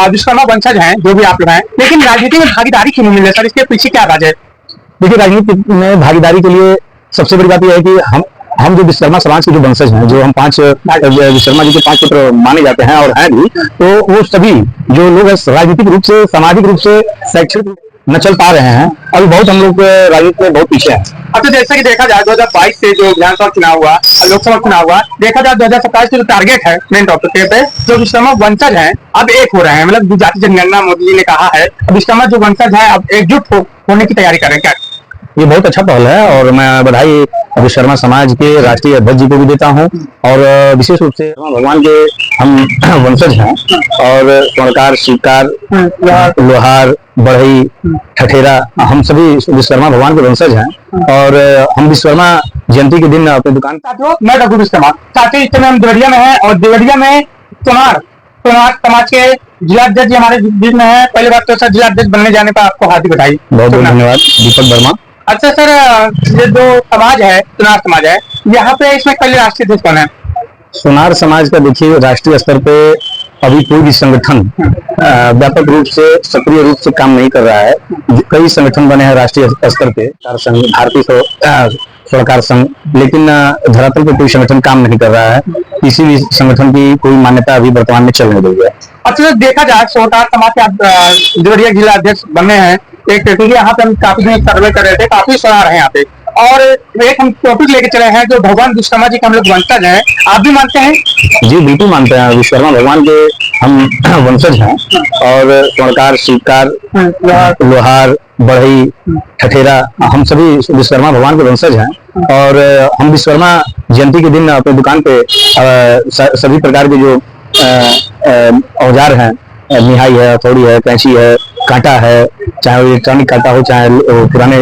विश्वकर्मा वंशज हैं जो भी आप लोग हैं, लेकिन राजनीति में भागीदारी क्यों नहीं मिल रही सर? इसके पीछे क्या राज है? देखिए, राजनीति में भागीदारी के लिए सबसे बड़ी बात यह है कि हम जो विश्वकर्मा समाज के जो वंशज हैं, जो हम विश्वकर्मा जी के 5 पुत्र माने जाते हैं और हैं भी, तो वो सभी जो लोग राजनीतिक रूप से, सामाजिक रूप से, शैक्षिक न चल पा रहे हैं। अभी बहुत हम लोग राजनीति में बहुत पीछे हैं। अब तो जैसे कि देखा जाए 2022 से जो विधानसभा चुनाव हुआ, लोकसभा चुनाव हुआ, देखा जाए 2027 के जो टारगेट है मेन टॉपिक पे, जो विश्वकर्मा वंशज हैं अब एक हो रहे हैं, मतलब जाति जनगणना मोदी जी ने कहा है, विश्वकर्मा जो वंशज है अब एकजुट होने की तैयारी कर रहे हैं। क्या ये बहुत अच्छा पहल है और मैं बधाई विश्वकर्मा समाज के राष्ट्रीय अध्यक्ष जी को भी देता हूं। और विशेष रूप से भगवान के हम वंशज हैं और स्वर्णकार, शिवकार, लोहार, बढ़ई, ठठेरा, हम सभी विश्वकर्मा भगवान के वंशज हैं। और हम विश्वकर्मा जयंती के दिन अपनी दुकान मैं रघु विश्वकर्मा साथी, इस समय हम देवरिया में है और देवरिया में सोनार समाज के जिला अध्यक्ष हमारे बीच में है। पहली बात तो सर, जिला अध्यक्ष बनने जाने पर आपको हार्दिक बधाई। बहुत बहुत धन्यवाद। दीपक वर्मा। अच्छा सर, ये जो समाज है, सोनार समाज है, यहाँ पे इसमें पहले राष्ट्रीय अध्यक्ष कौन है? सोनार समाज का देखिए, राष्ट्रीय स्तर पे अभी कोई भी संगठन व्यापक रूप से, सक्रिय रूप से काम नहीं कर रहा है। कई संगठन बने हैं राष्ट्रीय स्तर पे, भारतीय स्वर्णकार संघ, लेकिन धरातल पे कोई संगठन काम नहीं कर रहा है। किसी भी संगठन की कोई मान्यता अभी वर्तमान में चल नहीं रही है। अच्छा, देखा जाए स्वर्णकार समाज के आप देवरिया जिला अध्यक्ष बने हैं, क्योंकि यहाँ पे हम काफी दिन सर्वे कर रहे थे, काफी सोनार है यहाँ पे, और एक हम टॉपिक लेके चले हैं जो भगवान विश्वकर्मा जी के हम लोग वंशज हैं। आप भी मानते हैं? जी बिल्कुल मानते हैं। विश्वकर्मा भगवान के हम वंशज हैं और स्वर्णकार, शिवकार, लोहार, बढ़ई, ठठेरा, हम सभी विश्वकर्मा भगवान के वंशज हैं। और हम विश्वकर्मा जयंती के दिन अपनी दुकान पे सभी प्रकार के जो औजार हैं, निहाई है, हथौड़ी है, कैंची है, कांटा है, चाहे इलेक्ट्रॉनिक कांटा हो, चाहे पुराने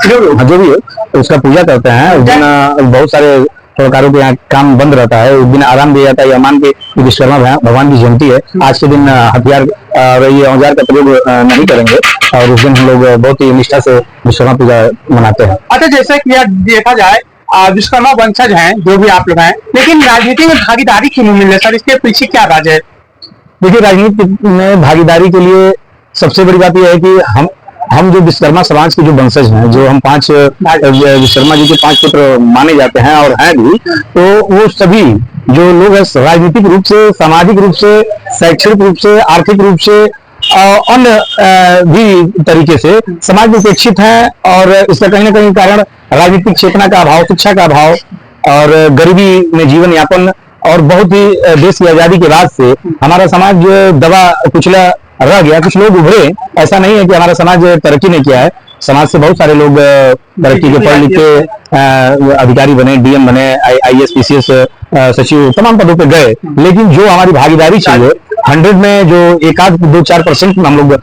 जो भी हो, तो उसका पूजा करते हैं। उस दिन बहुत सारे स्वर्णकारों के यहाँ काम बंद रहता है, उस दिन आराम दिया जाता है। यह मान के विश्वकर्मा भगवान की जयंती है, आज के दिन हथियार और ये औजार का प्रयोग नहीं करेंगे और उस दिन हम लोग बहुत ही निष्ठा से विश्वकर्मा पूजा मनाते हैं। अच्छा, जैसे कि देखा जाए विश्वकर्मा वंशज हैं जो भी आप लोग हैं, लेकिन राजनीति में भागीदारी क्यों नहीं मिल रही सर? इसके पीछे क्या राज है? देखिए, राजनीति में भागीदारी के लिए सबसे बड़ी बात यह है कि हम जो विश्वकर्मा समाज के जो वंशज हैं, जो हम विश्वकर्मा जी के 5 पुत्र माने जाते हैं और हैं भी, तो वो सभी जो लोग राजनीतिक रूप से, सामाजिक रूप से, शैक्षिक रूप से, आर्थिक रूप से, अन्य भी तरीके से समाज में उपेक्षित हैं। और इसका कहीं ना कहीं कारण राजनीतिक चेतना का अभाव, शिक्षा का अभाव और गरीबी में जीवन यापन, और बहुत ही देश की आजादी के बाद से हमारा समाज दबा कुचला रह गया। कुछ लोग उभरे, ऐसा नहीं है कि हमारा समाज तरक्की नहीं किया है। समाज से बहुत सारे लोग तरक्की के पढ़ लिख के अधिकारी बने, डीएम बने, IAS PCS सचिव, तमाम पदों पे गए। लेकिन जो हमारी भागीदारी चाहिए 100 में जो 1-2-4% में हम लोग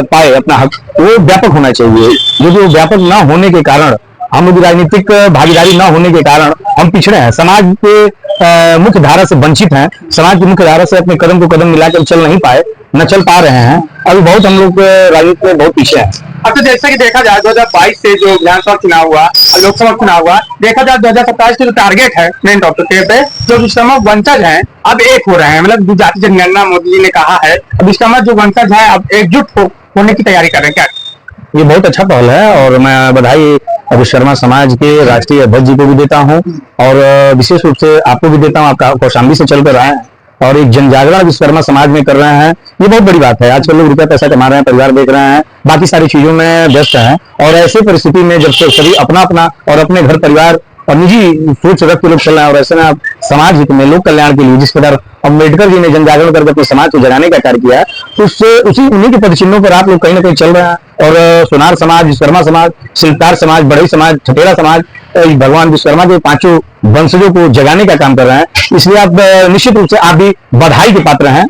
पाए अपना हक, वो व्यापक होना चाहिए। जो व्यापक ना होने के कारण, हम लोग राजनीतिक भागीदारी ना होने के कारण हम पिछड़े हैं, समाज के मुख्य धारा से वंचित हैं, समाज की मुख्य धारा से अपने कदम को कदम मिलाकर चल पा रहे हैं। अभी बहुत हम लोग राजनीति में बहुत पीछे हैं। अब तो जैसे कि देखा जाए 2022 से जो विधानसभा चुनाव हुआ, लोकसभा चुनाव हुआ, देखा जाए 2027 के जो टारगेट है मेन टॉपिक पे, जो विश्वकर्मा वंशज हैं अब एक हो रहे हैं, मतलब जाति जनगणना मोदी जी ने कहा है, विश्वकर्मा जो वंशज है अब एकजुट होने की तैयारी कर रहे हैं। क्या ये बहुत अच्छा पहल है और मैं बधाई विश्वकर्मा समाज के राष्ट्रीय अध्यक्ष जी को भी देता हूं और विशेष रूप से आपको भी देता हूं। आपका कौशाम्बी से चलकर आए और एक जन जागरण विश्वकर्मा समाज में कर रहे हैं, ये बहुत बड़ी बात है। आजकल लोग रुपया पैसा कमा रहे हैं, परिवार देख रहे हैं, बाकी सारी चीजों में व्यस्त हैं, और ऐसे परिस्थिति में जब सभी अपना अपना और अपने घर परिवार और निजी सोच रख के लोग चल रहे हैं, और ऐसे में आप समाज हित में, लोक कल्याण के लिए जिस प्रकार अम्बेडकर जी ने जन जागरण करके अपने समाज को जगाने का कार्य किया है, उससे उन्हीं के पदचिन्हों पर आप लोग कहीं ना कहीं चल रहे हैं। और सोनार समाज, विश्वकर्मा समाज, शिल्पकार समाज, बढ़ई समाज, ठठेरा समाज, भगवान विश्वकर्मा के 5 वंशजों को जगाने का काम कर रहे हैं। इसलिए आप निश्चित रूप से आप भी बधाई के पात्र हैं,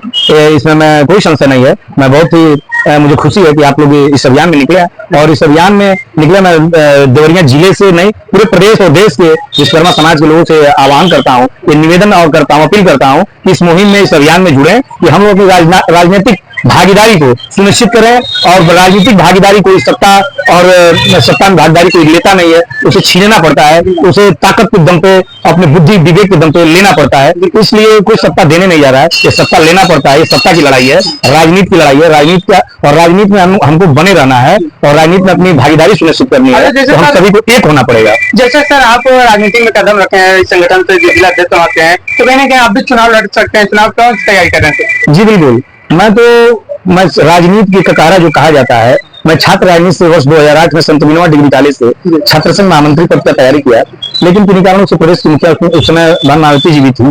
इसमें मैं कोई संशय नहीं है। मैं बहुत ही मुझे खुशी है कि आप लोग इस अभियान में निकले हैं, और इस अभियान में निकले मैं देवरिया जिले से नहीं, पूरे प्रदेश और देश के विश्वकर्मा समाज के लोगों से आह्वान करता हूँ, ये निवेदन और करता हूँ, अपील करता हूँ कि इस मुहिम में, इस अभियान में जुड़े, कि हम लोग अपनी राजनीतिक भागीदारी को सुनिश्चित करें और राजनीतिक भागीदारी भागीदारी कोई सत्ता और सत्ता में भागीदारी कोई लेता नहीं है, उसे छीनना पड़ता है, उसे ताकत के दम पे, अपने बुद्धि विवेक के दम पे लेना पड़ता है। इसलिए कोई सत्ता देने नहीं जा रहा है, ये सत्ता लेना पड़ता है। ये सत्ता की लड़ाई है, राजनीति की लड़ाई है। राजनीति का और राजनीति में हमको बने रहना है और राजनीति में अपनी भागीदारी सुनिश्चित करनी है, तो हम सभी को एक होना पड़ेगा। जैसे सर आप राजनीति में कदम रखे हैं, इस संगठन से जिला अध्यक्ष आते हैं, तो कहीं ना कहीं आप भी चुनाव लड़ सकते हैं, चुनाव कौन सी तैयारी कर रहे हैं? जी बिल्कुल, मैं राजनीति की ककारा जो कहा जाता है, मैं छात्र राजनीति से वर्ष 2008 में संत विनोबा डिग्री कॉलेज से छात्र संघ महामंत्री पद का तैयारी किया, लेकिन किन्हीं कारणों से प्रदेश की मुखिया उस समय भान मालती जी भी थी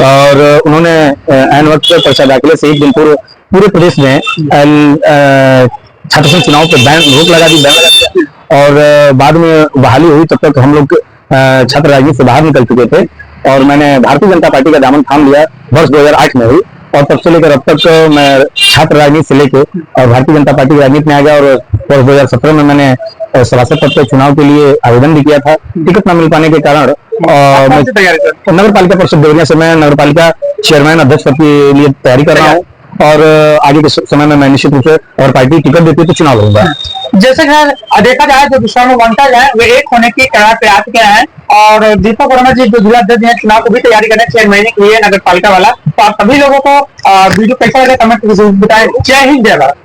और उन्होंने ऐन वक्त पर्चा दाखिले से एक दिन पूर्व पूरे प्रदेश में छात्र संघ चुनाव पर रोक लगा दी, बैन लगा दिया और बाद में बहाली हुई। तब तक हम लोग छात्र राजनीति से बाहर निकल चुके थे और मैंने भारतीय जनता पार्टी का दामन थाम लिया वर्ष 2008 में हुई और तब से लेकर अब तक मैं छात्र राजनीति से लेकर और भारतीय जनता पार्टी की राजनीति में आ गया और वर्ष 2017 में मैंने सभासद पद के चुनाव के लिए आवेदन भी किया था। टिकट न मिल पाने के कारण नगर पालिका परिषद देवरिया से मैं नगर पालिका चेयरमैन अध्यक्ष पद के लिए तैयारी कर रहा हूँ और आगे के समय में मैं निश्चित रूप से अगर पार्टी टिकट देती है तो चुनाव लड़ूंगा। जैसे देखा जाए जो विश्राम वंशज है वे एक होने की प्रयास किया है और दीपक वर्मा जी जो जिला अध्यक्ष हैं चुनाव को भी तैयारी करने 6 महीने के लिए नगर पालिका वाला, तो आप सभी लोगों को वीडियो कैसा लगे कमेंट बताएं। जय हिंद, जय भारत।